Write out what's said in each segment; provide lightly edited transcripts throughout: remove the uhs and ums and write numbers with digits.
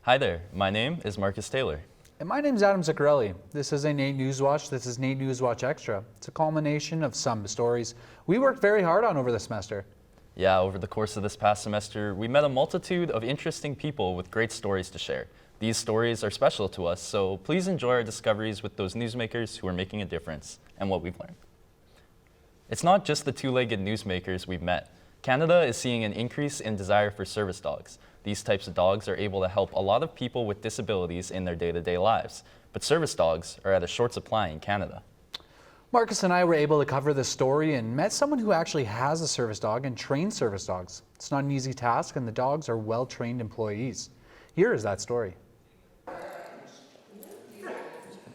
Hi there, my name is Marcus Taylor. And my name's Adam Zaccarelli. This is a NAIT NewsWatch. This is NAIT NewsWatch Extra. It's a culmination of some stories we worked very hard on over the semester. Yeah, over the course of this past semester, we met a multitude of interesting people with great stories to share. These stories are special to us, so please enjoy our discoveries with those newsmakers who are making a difference and what we've learned. It's not just the two-legged newsmakers we've met. Canada is seeing an increase in desire for service dogs. These types of dogs are able to help a lot of people with disabilities in their day-to-day lives, but service dogs are at a short supply in Canada. Marcus and I were able to cover this story and met someone who actually has a service dog and trains service dogs. It's not an easy task, and the dogs are well-trained employees. Here is that story.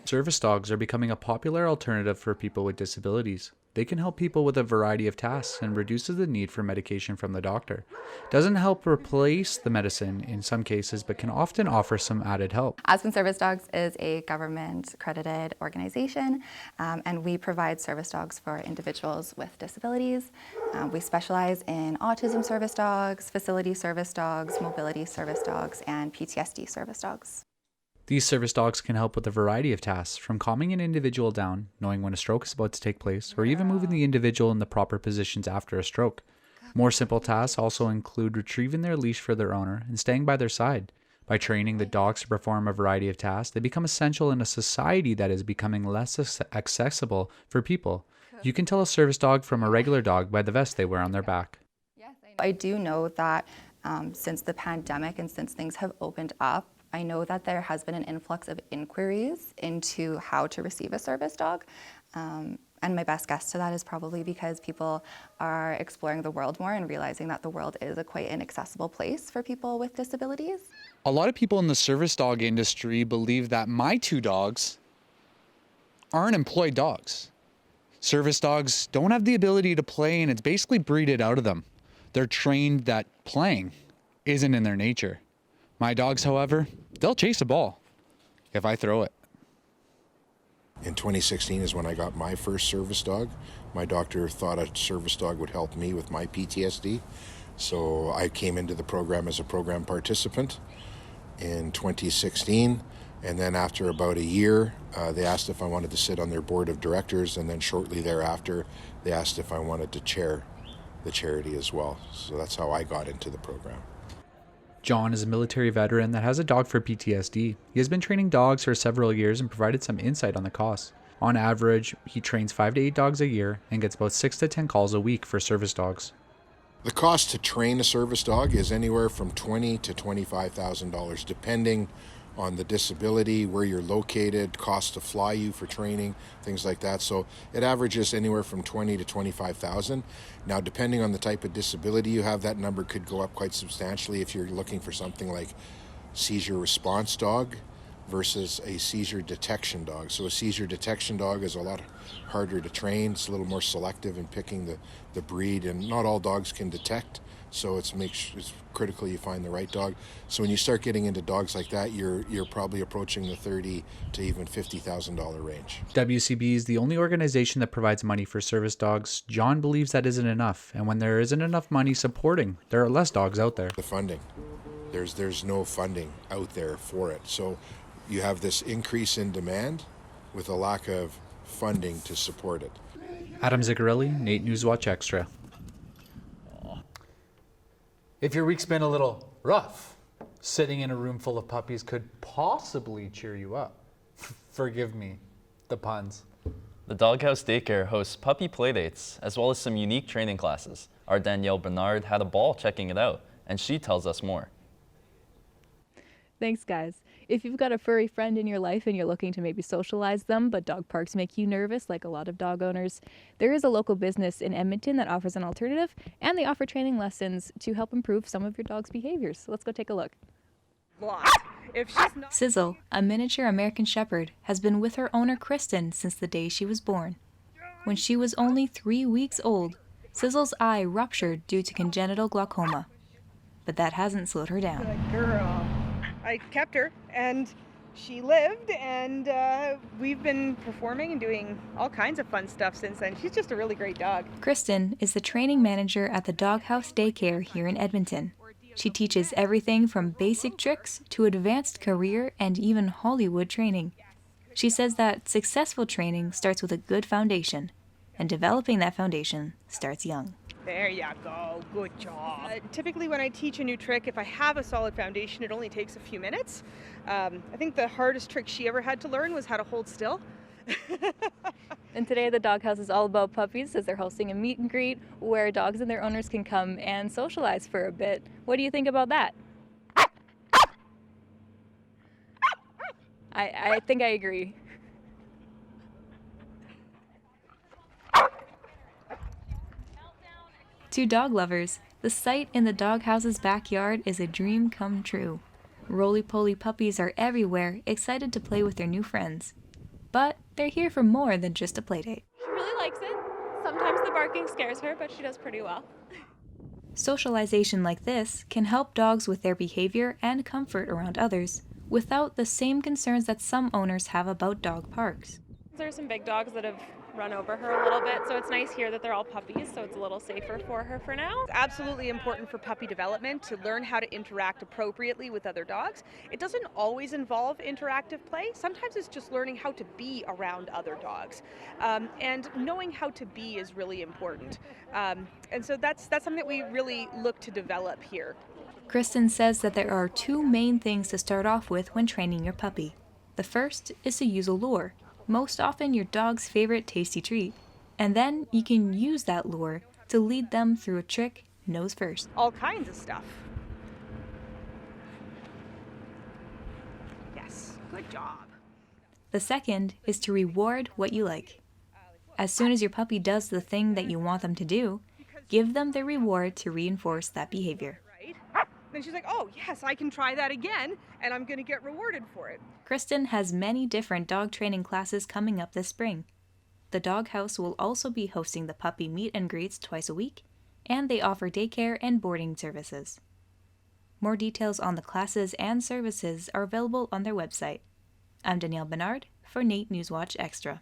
Service dogs are becoming a popular alternative for people with disabilities. They can help people with a variety of tasks and reduces the need for medication from the doctor. Doesn't help replace the medicine in some cases, but can often offer some added help. Aspen Service Dogs is a government-accredited organization, and we provide service dogs for individuals with disabilities. We specialize in autism service dogs, facility service dogs, mobility service dogs, and PTSD service dogs. These service dogs can help with a variety of tasks, from calming an individual down, knowing when a stroke is about to take place, or even moving the individual in the proper positions after a stroke. More simple tasks also include retrieving their leash for their owner and staying by their side. By training the dogs to perform a variety of tasks, they become essential in a society that is becoming less accessible for people. You can tell a service dog from a regular dog by the vest they wear on their back. I do know that since the pandemic and since things have opened up, I know that there has been an influx of inquiries into how to receive a service dog. And my best guess to that is probably because people are exploring the world more and realizing that the world is a quite inaccessible place for people with disabilities. A lot of people in the service dog industry believe that my two dogs aren't employed dogs. Service dogs don't have the ability to play, and it's basically breeded out of them. They're trained that playing isn't in their nature. My dogs, however, they'll chase a ball if I throw it. In 2016 is when I got my first service dog. My doctor thought a service dog would help me with my PTSD. So I came into the program as a program participant in 2016. And then after about a year, they asked if I wanted to sit on their board of directors. And then shortly thereafter, they asked if I wanted to chair the charity as well. So that's how I got into the program. John is a military veteran that has a dog for PTSD. He has been training dogs for several years and provided some insight on the costs. On average, he trains 5 to 8 dogs a year and gets about 6 to 10 calls a week for service dogs. The cost to train a service dog is anywhere from $20,000 to $25,000, depending on the disability, where you're located, cost to fly you for training, things like that. So it averages anywhere from $20,000 to $25,000. Now, depending on the type of disability you have, that number could go up quite substantially if you're looking for something like seizure response dog versus a seizure detection dog. So a seizure detection dog is a lot harder to train. It's a little more selective in picking the breed, and not all dogs can detect. So it's critical you find the right dog. So when you start getting into dogs like that, you're probably approaching the $30,000 to even $50,000 range. WCB is the only organization that provides money for service dogs. John believes that isn't enough, and when there isn't enough money supporting, there are less dogs out there. The funding, there's no funding out there for it. So you have this increase in demand with a lack of funding to support it. Adam Zaccarelli, NAIT NewsWatch Extra. If your week's been a little rough, sitting in a room full of puppies could possibly cheer you up. Forgive me, the puns. The Doghouse Daycare hosts puppy playdates, as well as some unique training classes. Our Danielle Bernard had a ball checking it out, and she tells us more. Thanks, guys. If you've got a furry friend in your life and you're looking to maybe socialize them, but dog parks make you nervous like a lot of dog owners, there is a local business in Edmonton that offers an alternative, and they offer training lessons to help improve some of your dog's behaviors. Let's go take a look. Sizzle, a miniature American Shepherd, has been with her owner Kristen since the day she was born. When she was only 3 weeks old, Sizzle's eye ruptured due to congenital glaucoma. But that hasn't slowed her down. Good girl. I kept her, and she lived, and we've been performing and doing all kinds of fun stuff since then. She's just a really great dog. Kristen is the training manager at the Doghouse Daycare here in Edmonton. She teaches everything from basic tricks to advanced career and even Hollywood training. She says that successful training starts with a good foundation, and developing that foundation starts young. There you go. Good job. Typically when I teach a new trick, if I have a solid foundation, it only takes a few minutes. I think the hardest trick she ever had to learn was how to hold still. And today the doghouse is all about puppies, as they're hosting a meet and greet where dogs and their owners can come and socialize for a bit. What do you think about that? I think I agree. To dog lovers, the sight in the doghouse's backyard is a dream come true. Roly-poly puppies are everywhere, excited to play with their new friends. But they're here for more than just a playdate. She really likes it. Sometimes the barking scares her, but she does pretty well. Socialization like this can help dogs with their behavior and comfort around others, without the same concerns that some owners have about dog parks. There are some big dogs that have run over her a little bit, so it's nice here that they're all puppies, so it's a little safer for her for now. It's absolutely important for puppy development to learn how to interact appropriately with other dogs. It doesn't always involve interactive play. Sometimes it's just learning how to be around other dogs. And knowing how to be is really important. And so that's something that we really look to develop here. Kristen says that there are two main things to start off with when training your puppy. The first is to use a lure, most often your dog's favorite tasty treat. And then you can use that lure to lead them through a trick nose first. All kinds of stuff. Yes, good job. The second is to reward what you like. As soon as your puppy does the thing that you want them to do, give them the reward to reinforce that behavior. Then she's like, oh, yes, I can try that again, and I'm going to get rewarded for it. Kristen has many different dog training classes coming up this spring. The doghouse will also be hosting the puppy meet and greets twice a week, and they offer daycare and boarding services. More details on the classes and services are available on their website. I'm Danielle Bernard for NAIT NewsWatch Extra.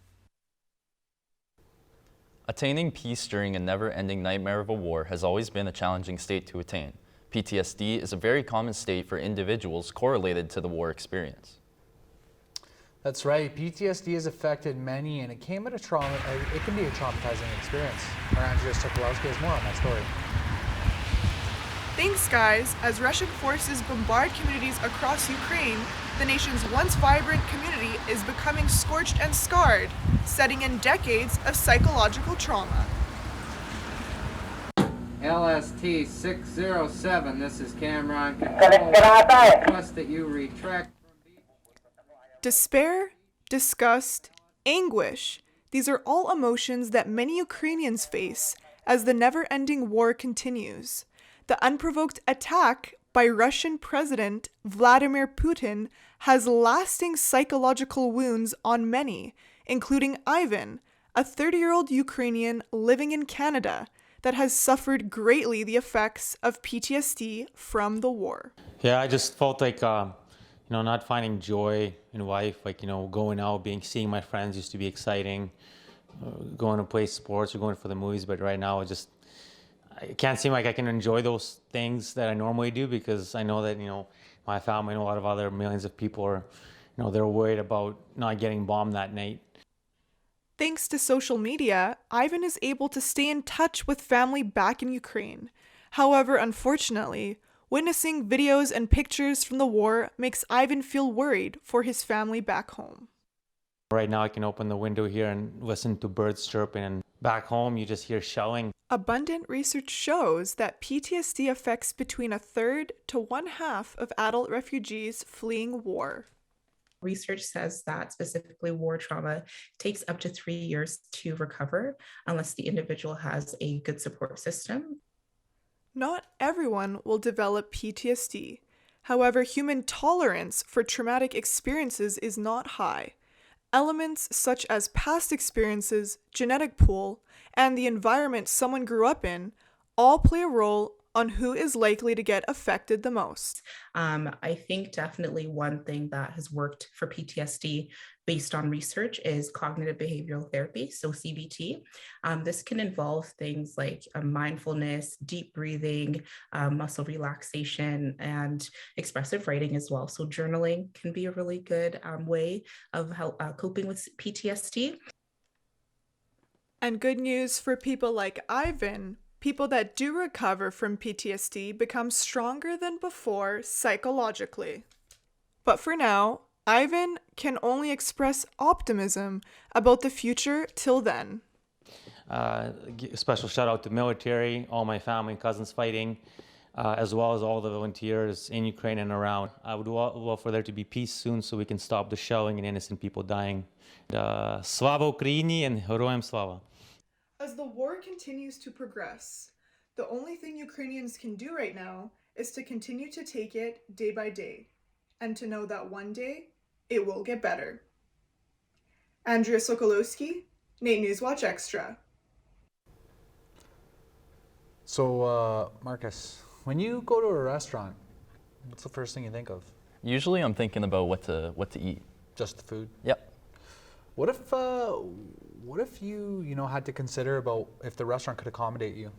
Attaining peace during a never-ending nightmare of a war has always been a challenging state to attain. PTSD is a very common state for individuals correlated to the war experience. That's right. PTSD has affected many, and it can be a traumatizing experience. Our Andrea Sokolowski has more on that story. Thanks, guys. As Russian forces bombard communities across Ukraine, the nation's once vibrant community is becoming scorched and scarred, setting in decades of psychological trauma. LST 607, this is Cameron Control. Request that you retract from Despair, disgust, anguish. These are all emotions that many Ukrainians face as the never-ending war continues. The unprovoked attack by Russian President Vladimir Putin has lasting psychological wounds on many, including Ivan, a 30-year-old Ukrainian living in Canada that has suffered greatly the effects of PTSD from the war. Yeah, I just felt like, not finding joy in life, going out, seeing my friends used to be exciting, going to play sports or going for the movies, but right now I can't seem like I can enjoy those things that I normally do because I know that, my family and a lot of other millions of people are, they're worried about not getting bombed that night. Thanks to social media, Ivan is able to stay in touch with family back in Ukraine. However, unfortunately, witnessing videos and pictures from the war makes Ivan feel worried for his family back home. Right now I can open the window here and listen to birds chirping, and back home you just hear shelling. Abundant research shows that PTSD affects between a third to one-half of adult refugees fleeing war. Research says that specifically war trauma takes up to 3 years to recover unless the individual has a good support system. Not everyone will develop PTSD. However, human tolerance for traumatic experiences is not high. Elements such as past experiences, genetic pool, and the environment someone grew up in all play a role on who is likely to get affected the most. I think definitely one thing that has worked for PTSD based on research is cognitive behavioral therapy, so CBT. This can involve things like mindfulness, deep breathing, muscle relaxation, and expressive writing as well. So journaling can be a really good way of coping with PTSD. And good news for people like Ivan. People that do recover from PTSD become stronger than before psychologically. But for now, Ivan can only express optimism about the future till then. A special shout out to military, all my family and cousins fighting, as well as all the volunteers in Ukraine and around. I would love for there to be peace soon so we can stop the shelling and innocent people dying. Slava Ukraini and Heroям Slava. As the war continues to progress, the only thing Ukrainians can do right now is to continue to take it day by day, and to know that one day it will get better. Andrea Sokolowski, NAIT NewsWatch Extra. So, Marcus, when you go to a restaurant, what's the first thing you think of? Usually I'm thinking about what to eat. Just the food? Yep. What if you had to consider about if the restaurant could accommodate you?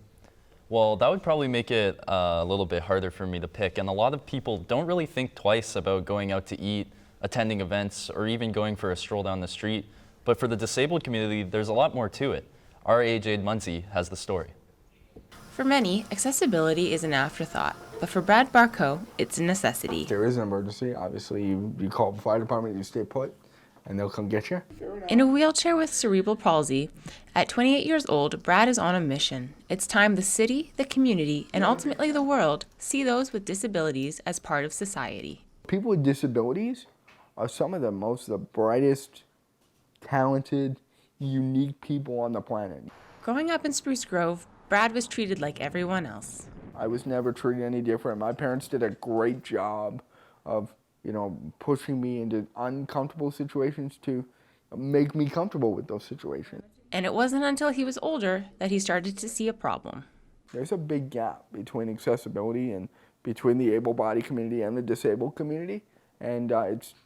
Well, that would probably make it a little bit harder for me to pick, and a lot of people don't really think twice about going out to eat, attending events, or even going for a stroll down the street. But for the disabled community, there's a lot more to it. Our Edmontons has the story. For many, accessibility is an afterthought, but for Brad Barco, it's a necessity. If there is an emergency, obviously you call the fire department, you stay put, and they'll come get you. In a wheelchair with cerebral palsy, at 28 years old, Brad is on a mission. It's time the city, the community, and ultimately the world see those with disabilities as part of society. People with disabilities are some of the brightest, talented, unique people on the planet. Growing up in Spruce Grove, Brad was treated like everyone else. I was never treated any different. My parents did a great job of pushing me into uncomfortable situations to make me comfortable with those situations. And it wasn't until he was older that he started to see a problem. There's a big gap between accessibility and between the able-bodied community and the disabled community, and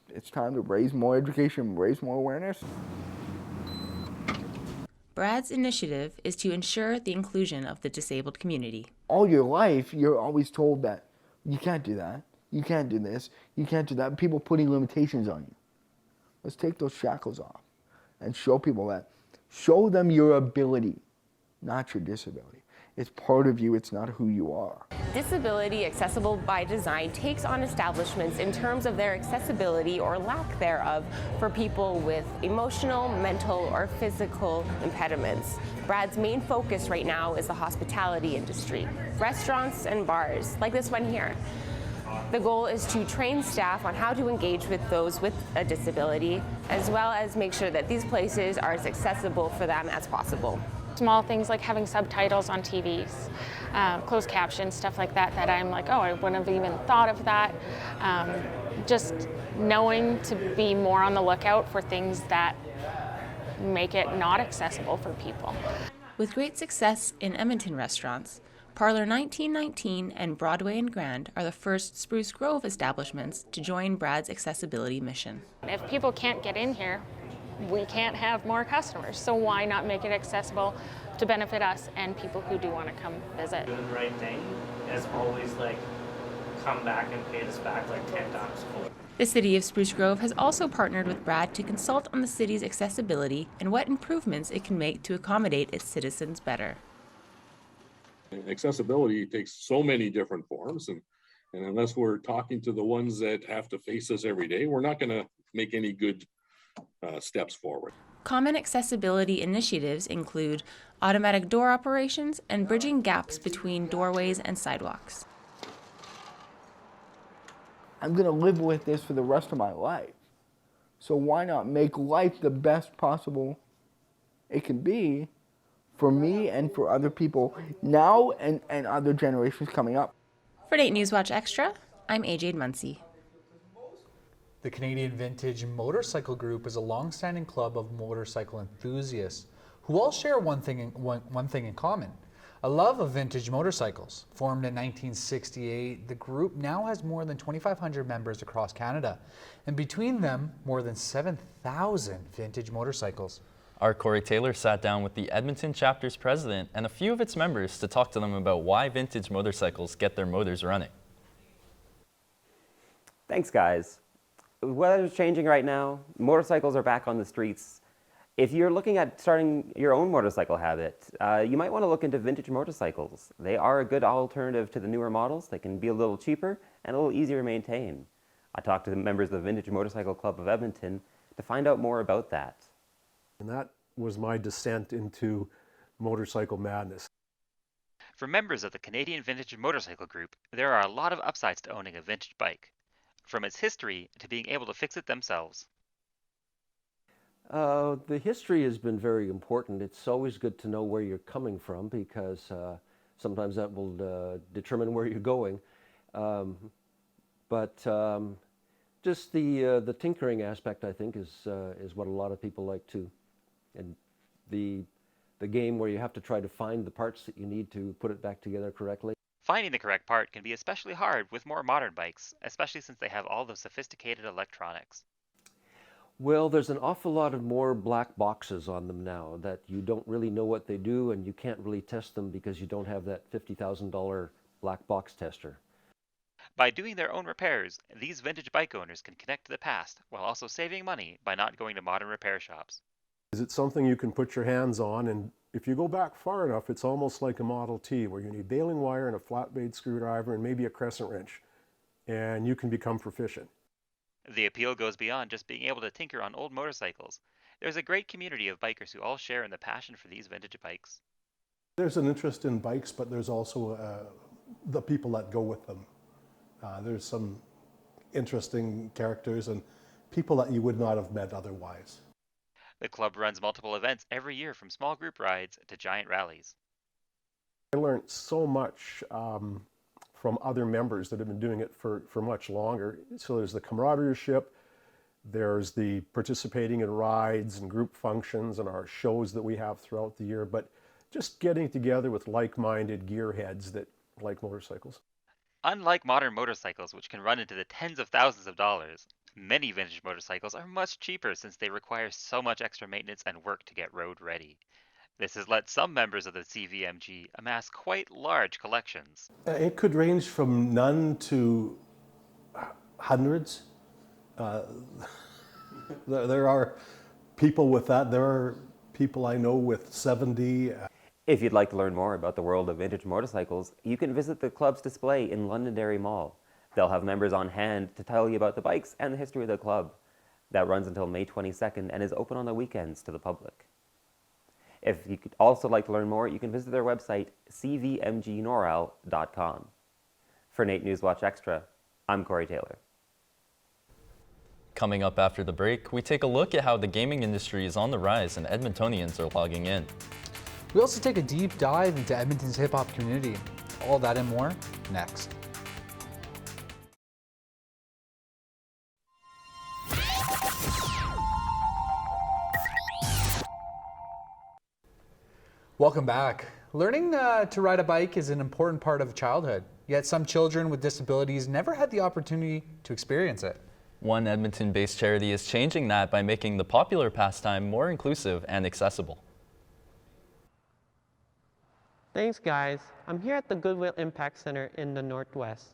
it's time to raise more education, raise more awareness. Brad's initiative is to ensure the inclusion of the disabled community. All your life, you're always told that you can't do that. You can't do this, you can't do that. People putting limitations on you. Let's take those shackles off and show people that. Show them your ability, not your disability. It's part of you, it's not who you are. Disability Accessible by Design takes on establishments in terms of their accessibility or lack thereof for people with emotional, mental, or physical impediments. Brad's main focus right now is the hospitality industry, restaurants and bars, like this one here. The goal is to train staff on how to engage with those with a disability, as well as make sure that these places are as accessible for them as possible. Small things like having subtitles on TVs, closed captions, stuff like that, that I'm like, oh, I wouldn't have even thought of that. Just knowing to be more on the lookout for things that make it not accessible for people. With great success in Edmonton restaurants, Parlor 1919 and Broadway and Grand are the first Spruce Grove establishments to join Brad's accessibility mission. If people can't get in here, we can't have more customers, so why not make it accessible to benefit us and people who do want to come visit. Doing the right thing is always come back and pay us back 10 times more. The City of Spruce Grove has also partnered with Brad to consult on the city's accessibility and what improvements it can make to accommodate its citizens better. Accessibility takes so many different forms, and unless we're talking to the ones that have to face us every day, we're not going to make any good steps forward. Common accessibility initiatives include automatic door operations and bridging gaps between doorways and sidewalks. I'm going to live with this for the rest of my life. So why not make life the best possible it can be for me and for other people now and other generations coming up. For NAIT NewsWatch Extra, I'm AJ Muncie. The Canadian Vintage Motorcycle Group is a long-standing club of motorcycle enthusiasts who all share one thing in common: A love of vintage motorcycles. Formed in 1968, the group now has more than 2,500 members across Canada, and between them, more than 7,000 vintage motorcycles. Our Corey Taylor sat down with the Edmonton chapter's president and a few of its members to talk to them about why vintage motorcycles get their motors running. Thanks, guys. Weather's changing right now. Motorcycles are back on the streets. If you're looking at starting your own motorcycle habit, you might want to look into vintage motorcycles. They are a good alternative to the newer models. They can be a little cheaper and a little easier to maintain. I talked to the members of the Vintage Motorcycle Club of Edmonton to find out more about that. And that was my descent into motorcycle madness. For members of the Canadian Vintage Motorcycle Group, there are a lot of upsides to owning a vintage bike, from its history to being able to fix it themselves. The history has been very important. It's always good to know where you're coming from because sometimes that will determine where you're going. Just the tinkering aspect, I think, is what a lot of people like too. And the game where you have to try to find the parts that you need to put it back together correctly. Finding the correct part can be especially hard with more modern bikes, especially since they have all the sophisticated electronics. Well, there's an awful lot of more black boxes on them now that you don't really know what they do and you can't really test them because you don't have that $50,000 black box tester. By doing their own repairs, these vintage bike owners can connect to the past while also saving money by not going to modern repair shops. Is it something you can put your hands on? And if you go back far enough, it's almost like a Model T where you need baling wire and a flat blade screwdriver and maybe a crescent wrench, and you can become proficient. The appeal goes beyond just being able to tinker on old motorcycles. There's a great community of bikers who all share in the passion for these vintage bikes. There's an interest in bikes, but there's also the people that go with them. There's some interesting characters and people that you would not have met otherwise. The club runs multiple events every year, from small group rides to giant rallies. I learned so much from other members that have been doing it for much longer. So there's the camaraderie, there's the participating in rides and group functions and our shows that we have throughout the year, but just getting together with like-minded gearheads that like motorcycles. Unlike modern motorcycles, which can run into the tens of thousands of dollars, many vintage motorcycles are much cheaper since they require so much extra maintenance and work to get road ready. This has let some members of the CVMG amass quite large collections. It could range from none to hundreds. There are people with that. There are people I know with 70. If you'd like to learn more about the world of vintage motorcycles, you can visit the club's display in Londonderry Mall. They'll have members on hand to tell you about the bikes and the history of the club. That runs until May 22nd and is open on the weekends to the public. If you could also like to learn more, you can visit their website, cvmgnoral.com. For NAIT NewsWatch Extra, I'm Corey Taylor. Coming up after the break, we take a look at how the gaming industry is on the rise and Edmontonians are logging in. We also take a deep dive into Edmonton's hip-hop community. All that and more, next. Welcome back. Learning to ride a bike is an important part of childhood, yet some children with disabilities never had the opportunity to experience it. One Edmonton-based charity is changing that by making the popular pastime more inclusive and accessible. Thanks, guys. I'm here at the Goodwill Impact Center in the Northwest.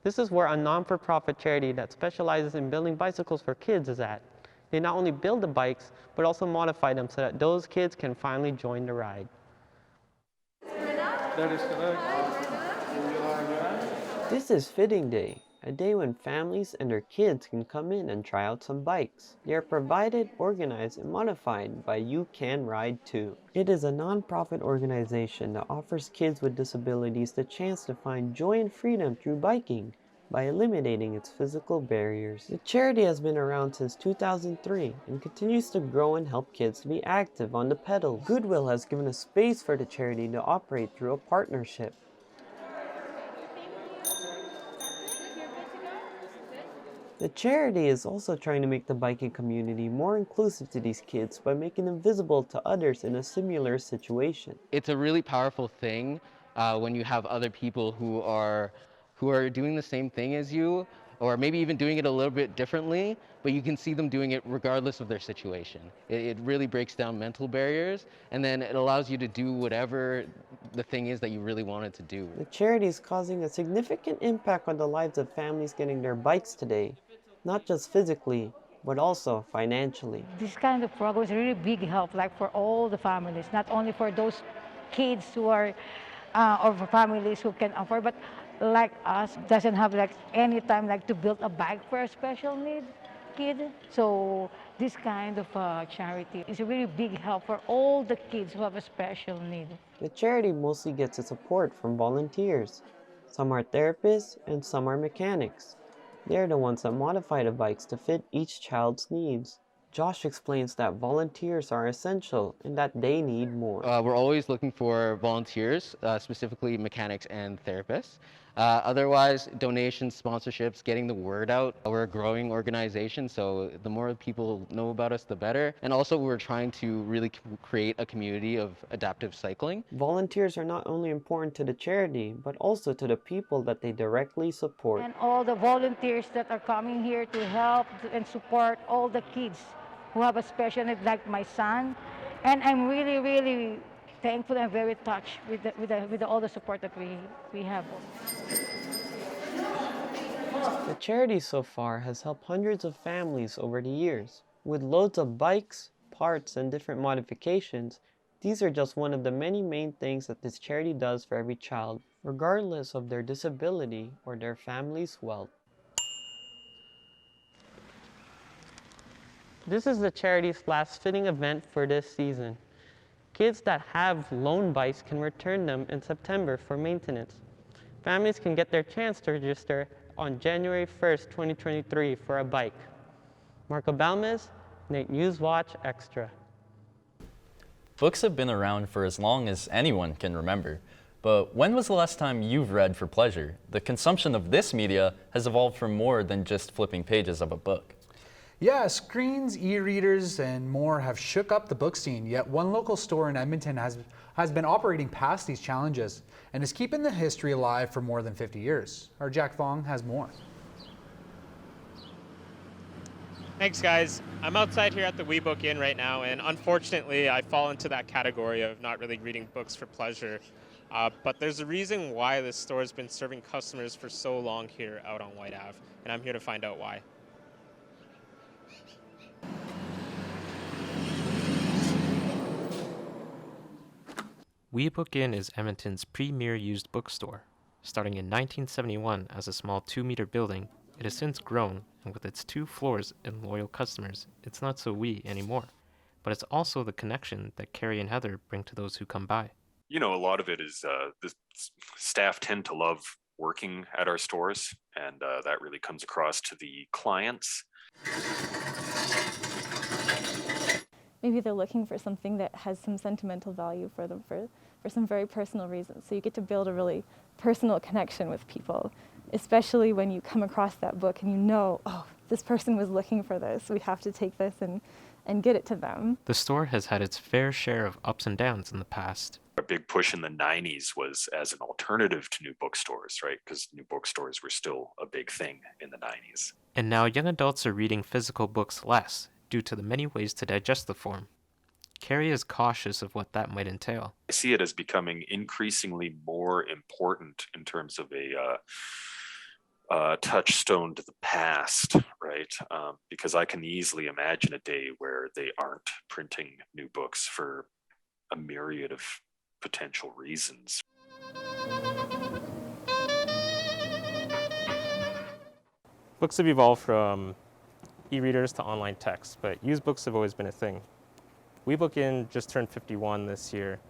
This is where a non-for-profit charity that specializes in building bicycles for kids is at. They not only build the bikes, but also modify them so that those kids can finally join the ride. This is Fitting Day, a day when families and their kids can come in and try out some bikes. They are provided, organized, and modified by You Can Ride Too. It is a non-profit organization that offers kids with disabilities the chance to find joy and freedom through biking by eliminating its physical barriers. The charity has been around since 2003 and continues to grow and help kids to be active on the pedals. Goodwill has given a space for the charity to operate through a partnership. The charity is also trying to make the biking community more inclusive to these kids by making them visible to others in a similar situation. It's a really powerful thing when you have other people who are doing the same thing as you, or maybe even doing it a little bit differently, but you can see them doing it regardless of their situation. It really breaks down mental barriers, and then it allows you to do whatever the thing is that you really wanted to do. The charity is causing a significant impact on the lives of families getting their bikes today, not just physically, but also financially. This kind of program is a really big help, like for all the families, not only for those kids who are, or for families who can afford, but like us, doesn't have like any time like to build a bike for a special need kid. So this kind of charity is a really big help for all the kids who have a special need. The charity mostly gets its support from volunteers. Some are therapists and some are mechanics. They're the ones that modify the bikes to fit each child's needs. Josh explains that volunteers are essential and that they need more. We're always looking for volunteers, specifically mechanics and therapists. Otherwise, donations, sponsorships, getting the word out. We're a growing organization, so the more people know about us, the better. And also, we're trying to really create a community of adaptive cycling. Volunteers are not only important to the charity, but also to the people that they directly support. And all the volunteers that are coming here to help and support all the kids who have a special need, like my son. And I'm really, really thankful and very touched with all the support that we have. The charity so far has helped hundreds of families over the years. With loads of bikes, parts, and different modifications, these are just one of the many main things that this charity does for every child, regardless of their disability or their family's wealth. This is the charity's last fitting event for this season. Kids that have loan bikes can return them in September for maintenance. Families can get their chance to register on January 1st, 2023 for a bike. Marco Balmes, NAIT NewsWatch Extra. Books have been around for as long as anyone can remember. But when was the last time you've read for pleasure? The consumption of this media has evolved from more than just flipping pages of a book. Yeah, screens, e-readers, and more have shook up the book scene, yet one local store in Edmonton has been operating past these challenges and is keeping the history alive for more than 50 years. Our Jack Fong has more. Thanks, guys. I'm outside here at the We Book Inn right now, and unfortunately, I fall into that category of not really reading books for pleasure. But there's a reason why this store has been serving customers for so long here out on White Ave, and I'm here to find out why. We Book Inn is Edmonton's premier used bookstore. Starting in 1971 as a small 2-meter building, it has since grown, and with its 2 floors and loyal customers, it's not so we anymore. But it's also the connection that Carrie and Heather bring to those who come by. You know, a lot of it is the staff tend to love working at our stores, and that really comes across to the clients. Maybe they're looking for something that has some sentimental value for them for some very personal reasons. So you get to build a really personal connection with people, especially when you come across that book and you know, oh, this person was looking for this. We have to take this and get it to them. The store has had its fair share of ups and downs in the past. A big push in the 90s was as an alternative to new bookstores, right? Because new bookstores were still a big thing in the 90s. And now young adults are reading physical books less due to the many ways to digest the form. Carrie is cautious of what that might entail. I see it as becoming increasingly more important in terms of a touchstone to the past, right? Because I can easily imagine a day where they aren't printing new books for a myriad of potential reasons. Books have evolved from e-readers to online text, but used books have always been a thing. We Book Inn just turned 51 this year.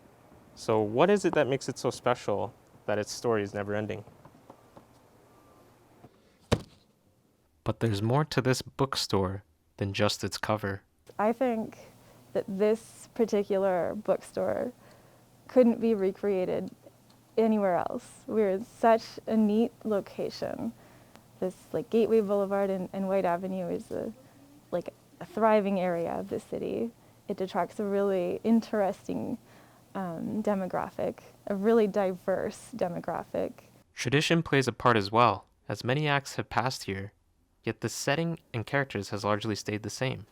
So what is it that makes it so special that its story is never ending? But there's more to this bookstore than just its cover. I think that this particular bookstore couldn't be recreated anywhere else. We're in such a neat location. This like Gateway Boulevard and White Avenue is a thriving area of the city. It attracts a really interesting demographic, a really diverse demographic. Tradition plays a part as well, as many acts have passed here, yet the setting and characters has largely stayed the same.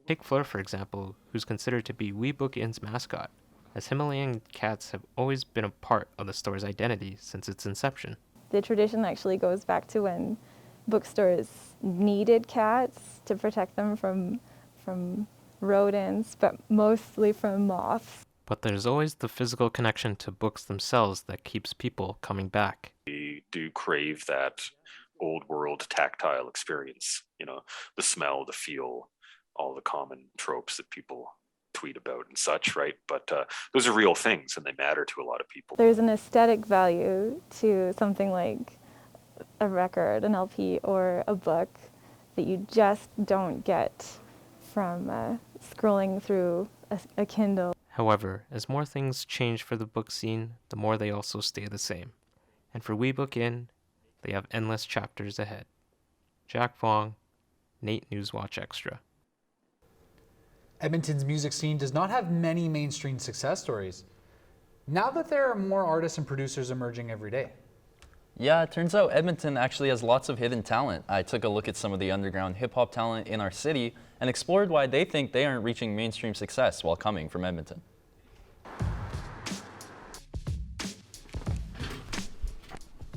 Take Fleur, for example, who's considered to be Wee Book Inn's mascot, as Himalayan cats have always been a part of the store's identity since its inception. The tradition actually goes back to when bookstores needed cats to protect them from rodents, but mostly from moths. But there's always the physical connection to books themselves that keeps people coming back. We do crave that old world tactile experience, you know, the smell, the feel, all the common tropes that people tweet about and such, right? But those are real things and they matter to a lot of people. There's an aesthetic value to something like a record, an LP, or a book that you just don't get from scrolling through a Kindle. However, as more things change for the book scene, the more they also stay the same. And for Wee Book Inn, they have endless chapters ahead. Jack Vong, NAIT NewsWatch Extra. Edmonton's music scene does not have many mainstream success stories. Now that there are more artists and producers emerging every day. Yeah, it turns out Edmonton actually has lots of hidden talent. I took a look at some of the underground hip-hop talent in our city and explored why they think they aren't reaching mainstream success while coming from Edmonton.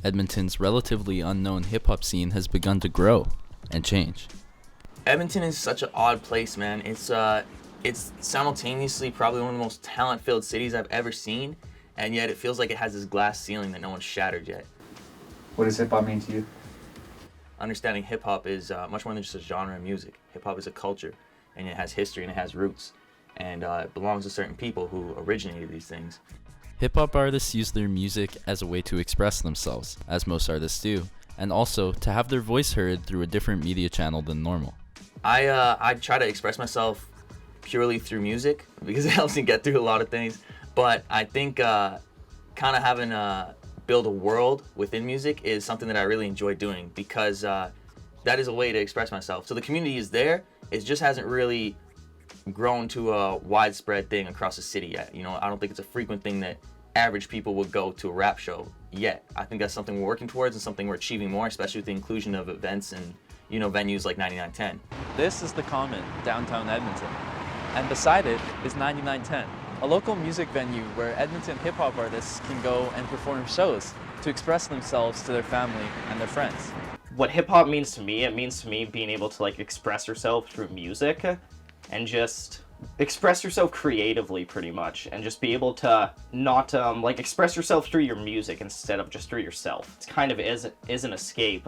Edmonton's relatively unknown hip-hop scene has begun to grow and change. Edmonton is such an odd place, man. It's simultaneously probably one of the most talent-filled cities I've ever seen, and yet it feels like it has this glass ceiling that no one's shattered yet. What does hip-hop mean to you? Understanding hip-hop is much more than just a genre of music. Hip-hop is a culture, and it has history and it has roots, and it belongs to certain people who originated these things. Hip-hop artists use their music as a way to express themselves, as most artists do, and also to have their voice heard through a different media channel than normal. I try to express myself purely through music because it helps me get through a lot of things, but I think kind of having build a world within music is something that I really enjoy doing because that is a way to express myself. So the community is there, it just hasn't really grown to a widespread thing across the city yet. You know, I don't think it's a frequent thing that average people would go to a rap show yet. I think that's something we're working towards and something we're achieving more, especially with the inclusion of events and, you know, venues like 9910. This is the Common, downtown Edmonton, and beside it is 9910, a local music venue where Edmonton hip-hop artists can go and perform shows to express themselves to their family and their friends. What hip-hop means to me, it means to me being able to like express yourself through music and just express yourself creatively pretty much and just be able to not like express yourself through your music instead of just through yourself. It kind of is an escape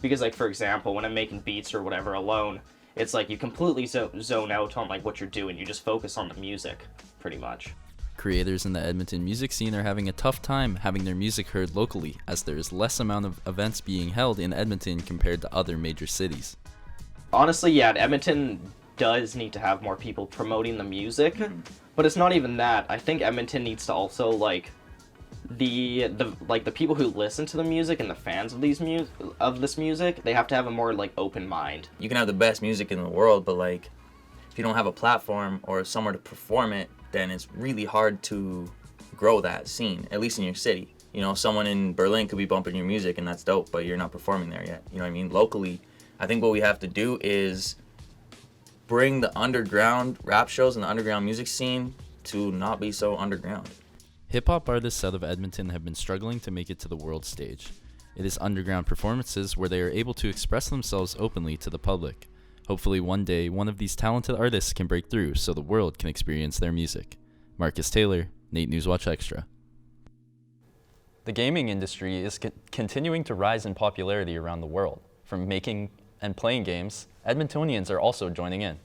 because like for example when I'm making beats or whatever alone, it's like you completely zone out on like what you're doing. You just focus on the music pretty much. Creators in the Edmonton music scene are having a tough time having their music heard locally as there is less amount of events being held in Edmonton compared to other major cities. Honestly, yeah, Edmonton does need to have more people promoting the music, but it's not even that. I think Edmonton needs to also like the people who listen to the music and the fans of this music, they have to have a more like open mind. You can have the best music in the world, but like if you don't have a platform or somewhere to perform it, then it's really hard to grow that scene, at least in your city. You know, someone in Berlin could be bumping your music and that's dope, but you're not performing there yet. You know what I mean? Locally, I think what we have to do is bring the underground rap shows and the underground music scene to not be so underground. Hip-hop artists out of Edmonton have been struggling to make it to the world stage. It is underground performances where they are able to express themselves openly to the public. Hopefully one day, one of these talented artists can break through so the world can experience their music. Marcus Taylor, NAIT NewsWatch Extra. The gaming industry is continuing to rise in popularity around the world. From making and playing games, Edmontonians are also joining in.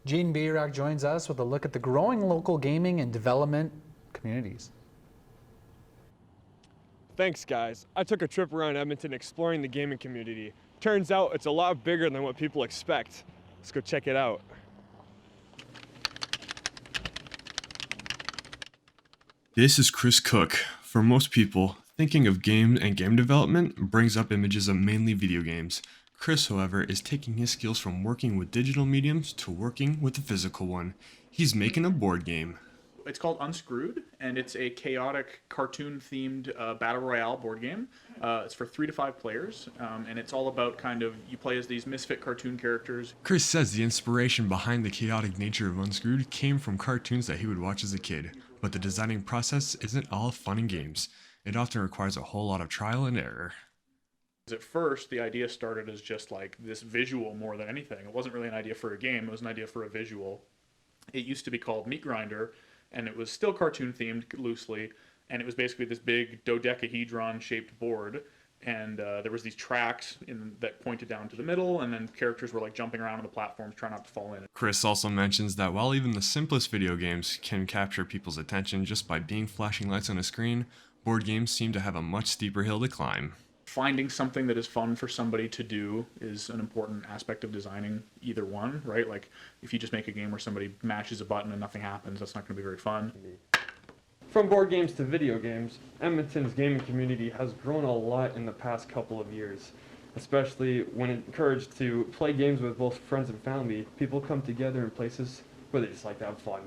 Gene Bayrak joins us with a look at the growing local gaming and development communities. Thanks, guys. I took a trip around Edmonton exploring the gaming community. Turns out it's a lot bigger than what people expect. Let's go check it out. This is Chris Cook. For most people, thinking of game and game development brings up images of mainly video games, Chris, however, is taking his skills from working with digital mediums to working with the physical one. He's making a board game. It's called Unscrewed, and it's a chaotic cartoon-themed battle royale board game. It's for 3 to 5 players, and it's all about kind of, you play as these misfit cartoon characters. Chris says the inspiration behind the chaotic nature of Unscrewed came from cartoons that he would watch as a kid, but the designing process isn't all fun and games. It often requires a whole lot of trial and error. At first, the idea started as just like this visual more than anything. It wasn't really an idea for a game, it was an idea for a visual. It used to be called Meat Grinder, and it was still cartoon themed loosely, and it was basically this big dodecahedron shaped board, and there was these tracks that pointed down to the middle, and then characters were like jumping around on the platforms trying not to fall in. Chris also mentions that while even the simplest video games can capture people's attention just by being flashing lights on a screen, board games seem to have a much steeper hill to climb. Finding something that is fun for somebody to do is an important aspect of designing either one, right? Like if you just make a game where somebody mashes a button and nothing happens, that's not going to be very fun. From board games to video games, Edmonton's gaming community has grown a lot in the past couple of years, especially when encouraged to play games with both friends and family. People come together in places where they just like to have fun.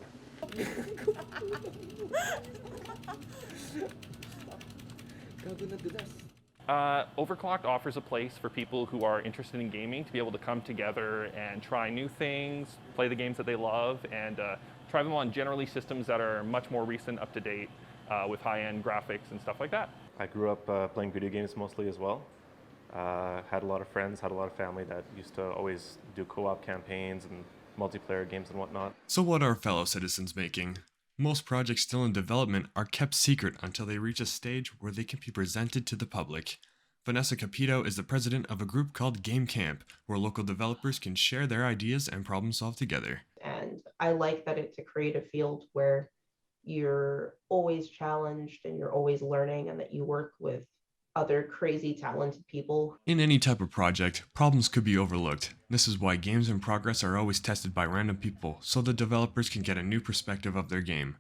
Overclocked offers a place for people who are interested in gaming to be able to come together and try new things, play the games that they love, and try them on generally systems that are much more recent, up to date, with high-end graphics and stuff like that. I grew up playing video games mostly as well. Had a lot of friends, had a lot of family that used to always do co-op campaigns and multiplayer games and whatnot. So what are fellow citizens making? Most projects still in development are kept secret until they reach a stage where they can be presented to the public. Vanessa Capito is the president of a group called Game Camp, where local developers can share their ideas and problem solve together. And I like that it's a creative field where you're always challenged and you're always learning, and that you work with other crazy talented people. In any type of project, problems could be overlooked. This is why games in progress are always tested by random people, so the developers can get a new perspective of their game.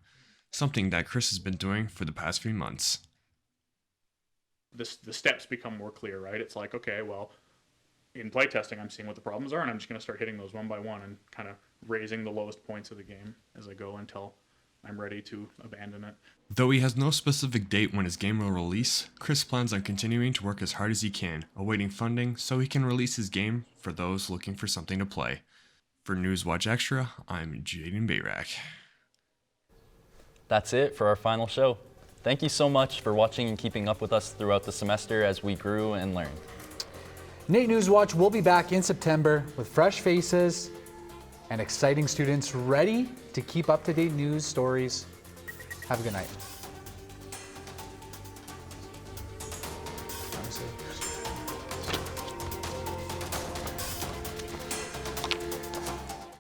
Something that Chris has been doing for the past few months. The steps become more clear, right? It's like, okay, well, in playtesting, I'm seeing what the problems are, and I'm just going to start hitting those one by one and kind of raising the lowest points of the game as I go until I'm ready to abandon it. Though he has no specific date when his game will release, Chris plans on continuing to work as hard as he can, awaiting funding so he can release his game for those looking for something to play. For NewsWatch Extra, I'm Jaden Bayrak. That's it for our final show. Thank you so much for watching and keeping up with us throughout the semester as we grew and learned. NAIT NewsWatch will be back in September with fresh faces and exciting students ready to keep up-to-date news stories. Have a good night.